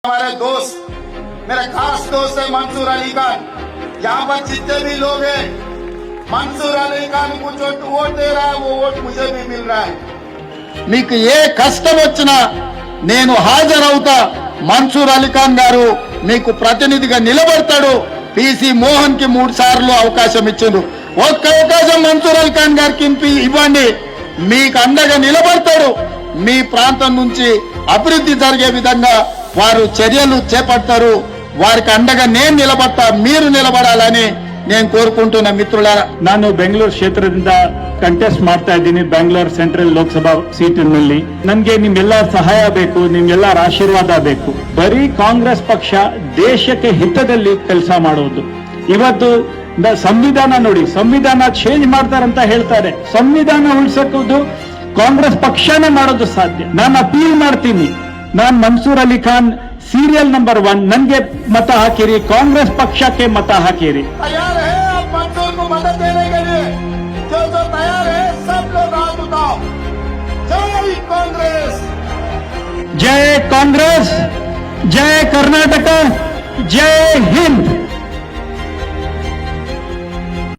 हमारे दोस्त, मेरे खास दोस्त है मंसूर अली खान। यहाँ पर जितने भी लोग हैं, मंसूर अली खान को जो वोट दे रहा है वो वोट मुझे भी मिल रहा है। మీకు ఏ కష్టం వచ్చినా నేను హాజరవుతా. మన్సూర్ అలీ ఖాన్ గారు మీకు ప్రతినిధిగా నిలబడతాడు. పీసీ మోహన్ కి 3 సార్లు అవకాశం ఇచ్చిండు. ఒక్క అవకాశం మన్సూర్ అలీ ఖాన్ గారికి ఇవ్వండి, మీకు అండగా నిలబడతాడు. మీ ప్రాంతం నుంచి అభివృద్ధి జరిగే విధంగా వారు చర్యలు చేపడతారు. వారికి అండగా నేను నిలబడతా, మీరు నిలబడాలని నేను కోరుకుంటున్నా. మిత్రులారా, ನಾನು ಬೆಂಗಳೂರು ಕ್ಷೇತ್ರದಿಂದ ಕಂಟೆಸ್ಟ್ ಮಾಡ್ತಾ ಇದ್ದೀನಿ. ಬೆಂಗಳೂರು ಸೆಂಟ್ರಲ್ ಲೋಕಸಭಾ ಸೀಟಿನಲ್ಲಿ ನನಗೆ ನಿಮ್ಮೆಲ್ಲರ ಸಹಾಯ ಬೇಕು, ನಿಮ್ಮೆಲ್ಲರ ಆಶೀರ್ವಾದ ಬೇಕು. ಬರೀ ಕಾಂಗ್ರೆಸ್ ಪಕ್ಷ ದೇಶಕ್ಕೆ ಹಿತದಲ್ಲಿ ಕೆಲಸ ಮಾಡುವುದು. ಇವತ್ತು ಸಂವಿಧಾನ ನೋಡಿ, ಸಂವಿಧಾನ ಚೇಂಜ್ ಮಾಡ್ತಾರಂತ ಹೇಳ್ತಾರೆ. ಸಂವಿಧಾನ ಉಳಿಸೋದು ಕಾಂಗ್ರೆಸ್ ಪಕ್ಷನೇ ಮಾಡೋದು ಸಾಧ್ಯ. ನಾನು ಅಪೀಲ್ ಮಾಡ್ತೀನಿ, ನಾನು ಮನ್ಸೂರ್ ಅಲಿ ಖಾನ್ ಸೀರಿಯಲ್ ನಂಬರ್ 1 ನನಗೆ ಮತ ಹಾಕಿರಿ, ಕಾಂಗ್ರೆಸ್ ಪಕ್ಷಕ್ಕೆ ಮತ ಹಾಕಿರಿ. तैयार है आप मंसूर को मदद देने के लिए? जो तैयार है सब लोग हाथ उठाओ. जय कांग्रेस, जय कांग्रेस, जय कर्नाटक, जय हिंद.